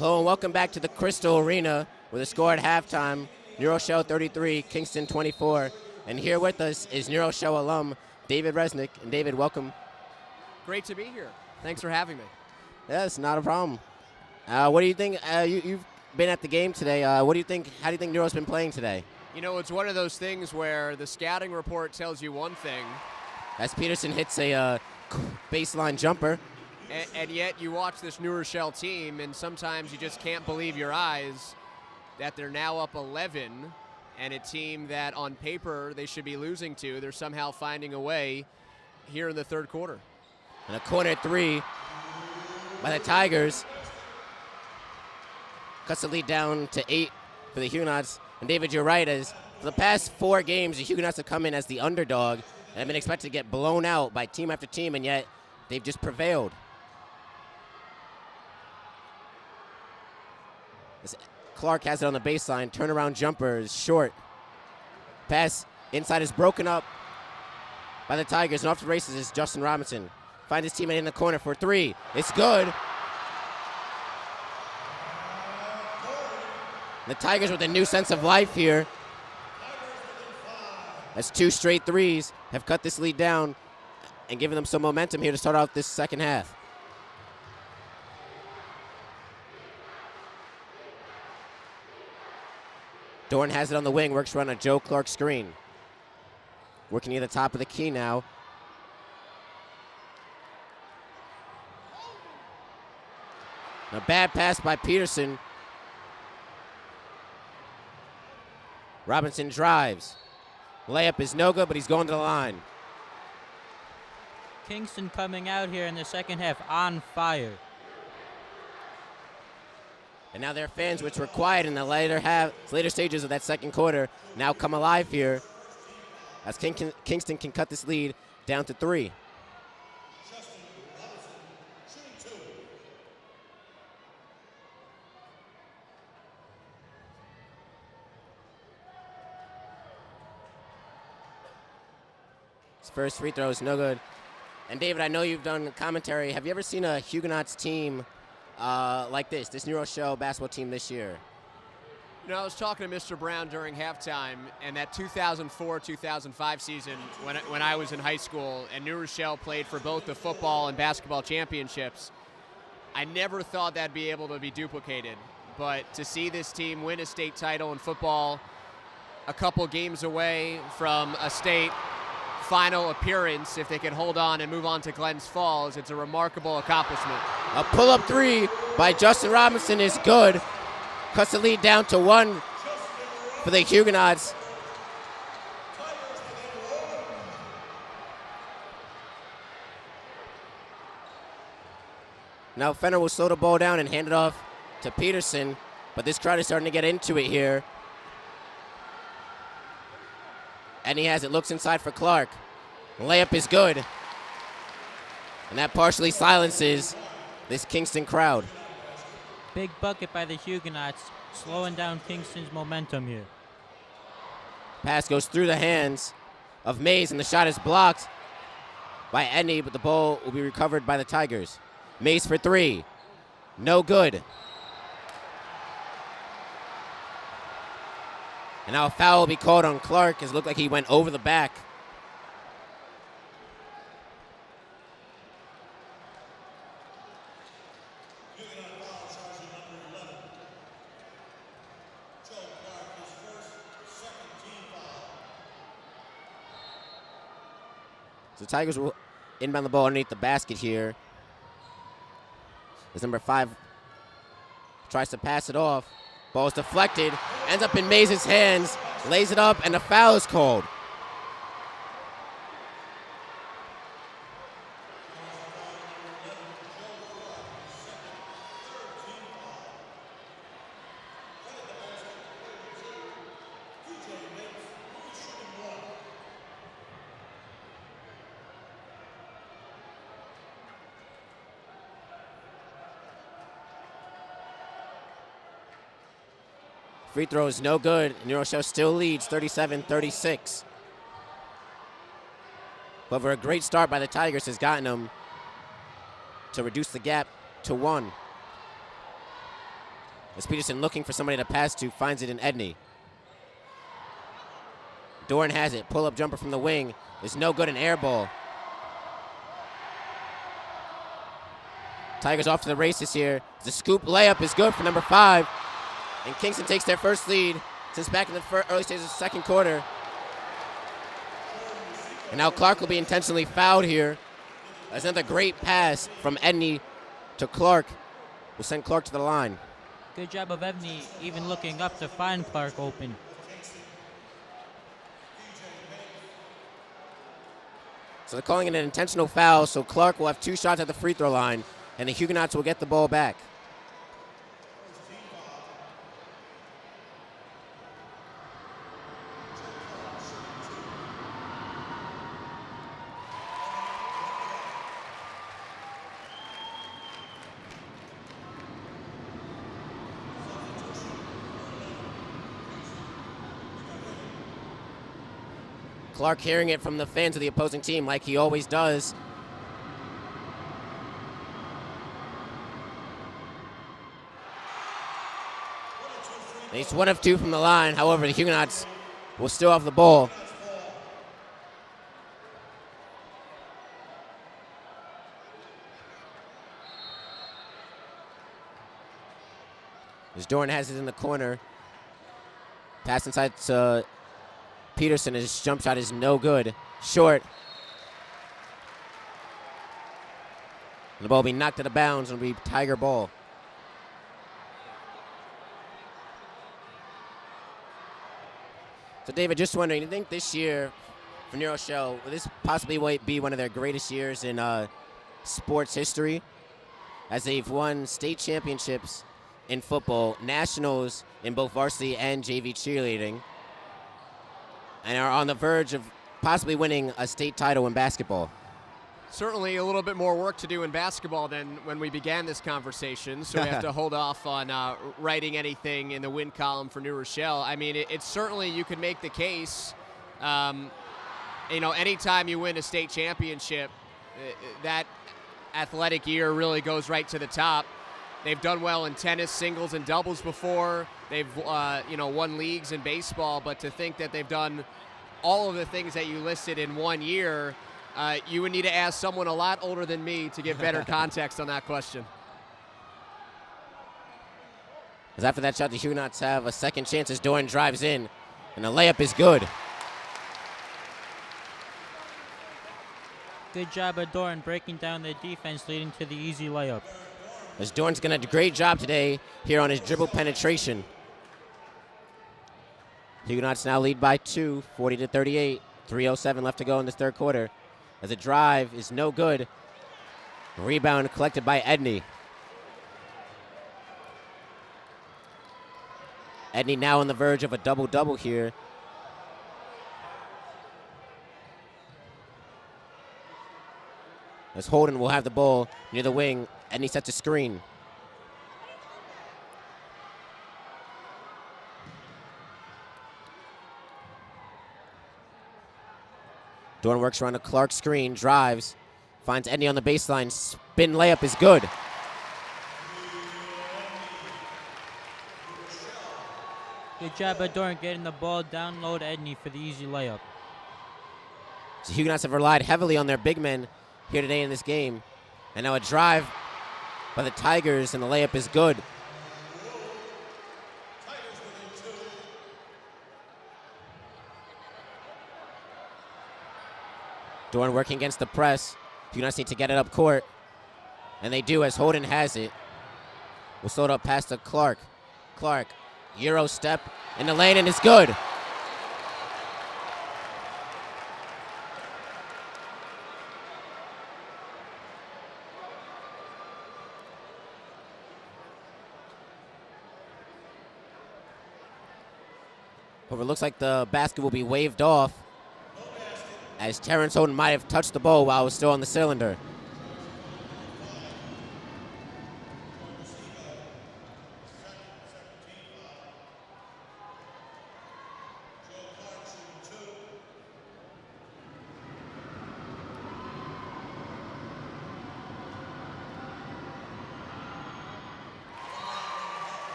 Hello and welcome back to the Crystal Arena with a score at halftime, Rochelle 33, Kingston 24. And here with us is Rochelle alum David Resnick. And David, welcome. Great to be here. Thanks for having me. Yes, not a problem. What do you think? You've been at the game today. What do you think? How do you think Neuro's been playing today? You know, it's one of those things where the scouting report tells you one thing. As Peterson hits a baseline jumper. And yet you watch this New Rochelle team, and sometimes you just can't believe your eyes that they're now up 11, and a team that on paper they should be losing to, they're somehow finding a way here in the third quarter. And a corner three by the Tigers. Cuts the lead down to 8 for the Huguenots. And David, you're right, as for the past 4 games, the Huguenots have come in as the underdog and have been expected to get blown out by team after team, and yet they've just prevailed. Clark has it on the baseline. Turnaround jumper is short. Pass inside is broken up by the Tigers. And off to the races is Justin Robinson. Finds his teammate in the corner for 3. It's good. The Tigers with a new sense of life here. As 2 straight threes have cut this lead down and given them some momentum here to start out this second half. Dorn has it on the wing, works around a Joe Clark screen. Working near the top of the key now. A bad pass by Peterson. Robinson drives. Layup is no good, but he's going to the line. Kingston coming out here in the second half on fire. And now their fans, which were quiet in the later stages of that second quarter, now come alive here as Kingston can cut this lead down to 3. His first free throw is no good. And David, I know you've done commentary. Have you ever seen a Huguenots team like this New Rochelle basketball team this year? You know, I was talking to Mr. Brown during halftime, and that 2004-2005 season when I was in high school and New Rochelle played for both the football and basketball championships, I never thought that'd be able to be duplicated. But to see this team win a state title in football a couple games away from a state final appearance, if they can hold on and move on to Glens Falls, it's a remarkable accomplishment. A pull-up 3 by Justin Robinson is good. Cuts the lead down to 1 for the Huguenots. Now Fenner will slow the ball down and hand it off to Peterson, but this crowd is starting to get into it here. And he has it, looks inside for Clark. The layup is good. And that partially silences this Kingston crowd. Big bucket by the Huguenots, slowing down Kingston's momentum here. Pass goes through the hands of Mays, and the shot is blocked by Edney, but the ball will be recovered by the Tigers. Mays for 3. No good. And now a foul will be called on Clark, as it looked like he went over the back. So the Tigers will inbound the ball underneath the basket here. As number 5 tries to pass it off. Ball is deflected, ends up in Mays' hands, lays it up, and a foul is called. Free throw is no good. New Rochelle still leads 37-36. However, a great start by the Tigers has gotten them to reduce the gap to 1. As Peterson looking for somebody to pass to, finds it in Edney. Doran has it. Pull-up jumper from the wing is no good, an air ball. Tigers off to the races here. The scoop layup is good for number 5. And Kingston takes their first lead since back in the early stages of the second quarter. And now Clark will be intentionally fouled here. That's another great pass from Edney to Clark. Will send Clark to the line. Good job of Edney even looking up to find Clark open. So they're calling it an intentional foul, so Clark will have 2 shots at the free throw line, and the Huguenots will get the ball back. Clark hearing it from the fans of the opposing team like he always does. And he's 1 of 2 from the line. However, the Huguenots will still have the ball. As Doran has it in the corner. Pass inside to Peterson. His jump shot is no good. Short. And the ball will be knocked out of bounds and will be Tiger ball. So, David, just wondering, do you think this year for New Rochelle, will this possibly be one of their greatest years in sports history? As they've won state championships in football, nationals in both varsity and JV cheerleading, and are on the verge of possibly winning a state title in basketball. Certainly a little bit more work to do in basketball than when we began this conversation, so we have to hold off on writing anything in the win column for New Rochelle. I mean, it's certainly, you could make the case, anytime you win a state championship, that athletic year really goes right to the top. They've done well in tennis, singles, and doubles before. They've, won leagues in baseball, but to think that they've done all of the things that you listed in 1 year, you would need to ask someone a lot older than me to give better context on that question. As after that shot, the Huguenots have a second chance as Doran drives in, and the layup is good. Good job of Doran breaking down the defense, leading to the easy layup. As Doran's going to do a great job today here on his dribble penetration. Huguenots now lead by 2, 40-38. 3:07 left to go in this third quarter. As a drive is no good. Rebound collected by Edney. Edney now on the verge of a double-double here. As Holden will have the ball near the wing. Edney sets a screen. Doran works around a Clark screen, drives, finds Edney on the baseline. Spin layup is good. Good job of Doran getting the ball down low to Edney for the easy layup. The Huguenots have relied heavily on their big men here today in this game. And now a drive by the Tigers, and the layup is good. Doran working against the press. Huguenots need to get it up court. And they do as Holden has it. We'll slow it up past to Clark. Clark, Euro step in the lane, and it's good. However, it looks like the basket will be waved off, as Terrence Holden might have touched the ball while it was still on the cylinder.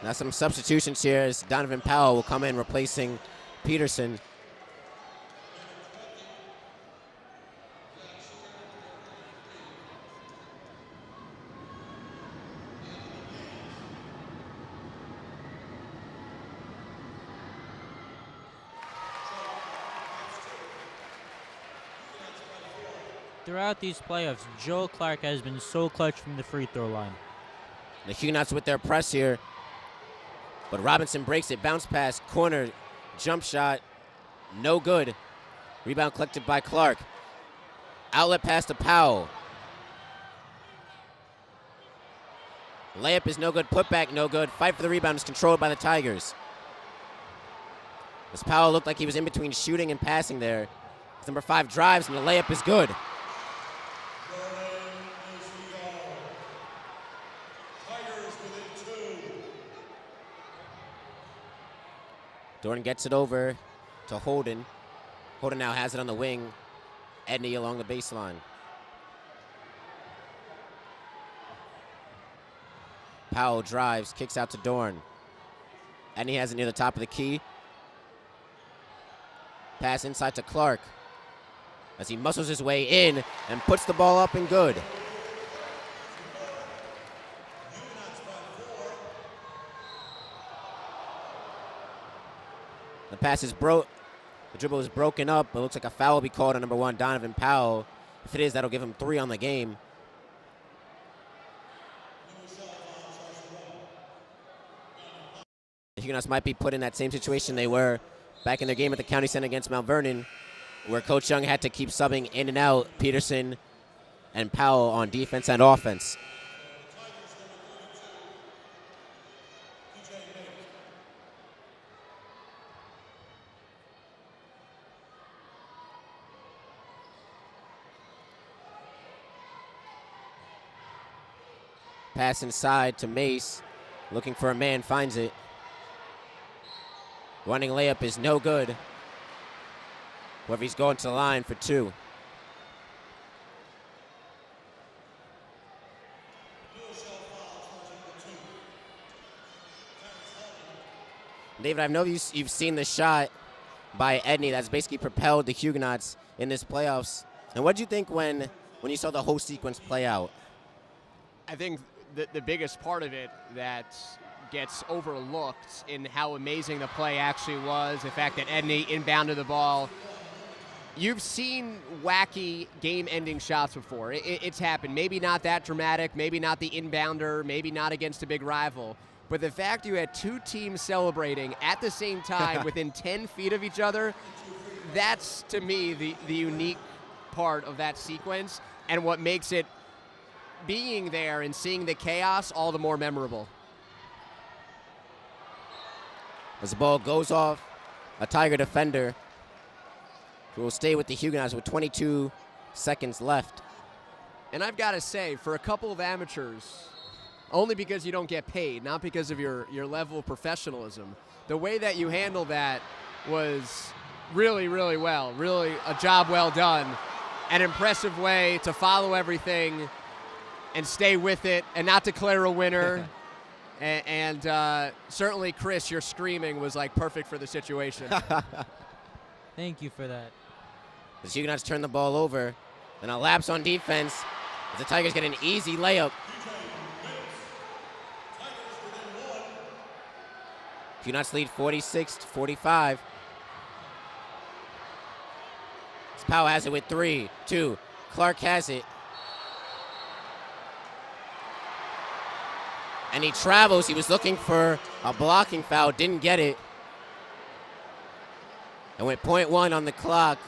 Now some substitutions here as Donovan Powell will come in replacing Peterson. Throughout these playoffs, Joe Clark has been so clutch from the free throw line. The Huguenots with their press here, but Robinson breaks it, bounce pass, corner, jump shot, no good. Rebound collected by Clark. Outlet pass to Powell. Layup is no good, putback no good. Fight for the rebound is controlled by the Tigers. As Powell looked like he was in between shooting and passing there. Number 5 drives and the layup is good. Dorn gets it over to Holden. Holden now has it on the wing. Edney along the baseline. Powell drives, kicks out to Dorn. Edney has it near the top of the key. Pass inside to Clark as he muscles his way in and puts the ball up and good. The pass is the dribble is broken up. It looks like a foul will be called on number 1, Donovan Powell. If it is, that'll give him 3 on the game. The Huguenots might be put in that same situation they were back in their game at the County Center against Mount Vernon, where Coach Young had to keep subbing in and out Peterson and Powell on defense and offense. Pass inside to Mace, looking for a man, finds it. Running layup is no good. However, he's going to the line for 2. David, I know you've seen the shot by Edney that's basically propelled the Huguenots in this playoffs. And what did you think when you saw the whole sequence play out? I think the biggest part of it that gets overlooked in how amazing the play actually was, the fact that Edney inbounded the ball. You've seen wacky game-ending shots before. It's happened. Maybe not that dramatic, maybe not the inbounder, maybe not against a big rival. But the fact you had 2 teams celebrating at the same time within 10 feet of each other, that's, to me, the unique part of that sequence and what makes it, being there and seeing the chaos, all the more memorable. As the ball goes off, a Tiger defender who will stay with the Huguenots with 22 seconds left. And I've got to say, for a couple of amateurs, only because you don't get paid, not because of your level of professionalism, the way that you handled that was really, really well. Really a job well done. An impressive way to follow everything and stay with it and not declare a winner. and certainly, Chris, your screaming was like perfect for the situation. Thank you for that. The Huguenots turn the ball over. Then a lapse on defense as the Tigers get an easy layup. Huguenots lead 46-45. Powell has it with 3, 2. Clark has it. And he travels. He was looking for a blocking foul, didn't get it. And with .1 on the clock,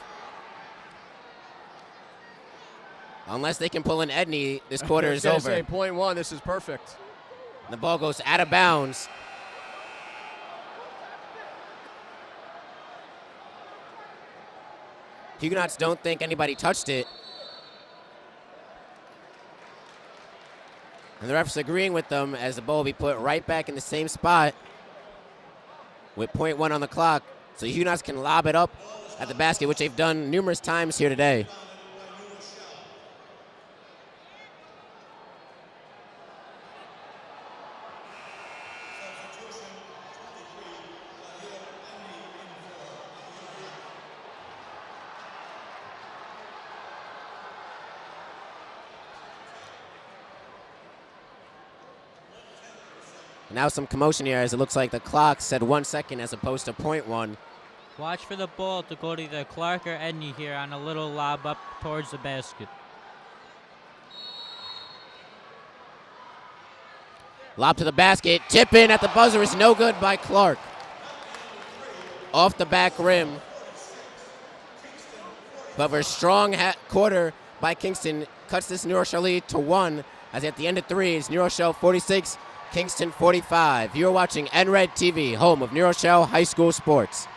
unless they can pull an Edney, this quarter is over. Say .1, this is perfect. The ball goes out of bounds. Huguenots don't think anybody touched it. And the refs agreeing with them as the ball will be put right back in the same spot with .1 on the clock. So Huguenots can lob it up at the basket, which they've done numerous times here today. Now some commotion here as it looks like the clock said 1 second as opposed to 0.1. Watch for the ball to go to either Clark or Edney here on a little lob up towards the basket. Lob to the basket. Tip in at the buzzer is no good by Clark. Off the back rim. However, strong quarter by Kingston cuts this New Rochelle lead to 1 as at the end of 3 is New Rochelle 46, Kingston 45. You're watching NRED-TV, home of New Rochelle High School sports.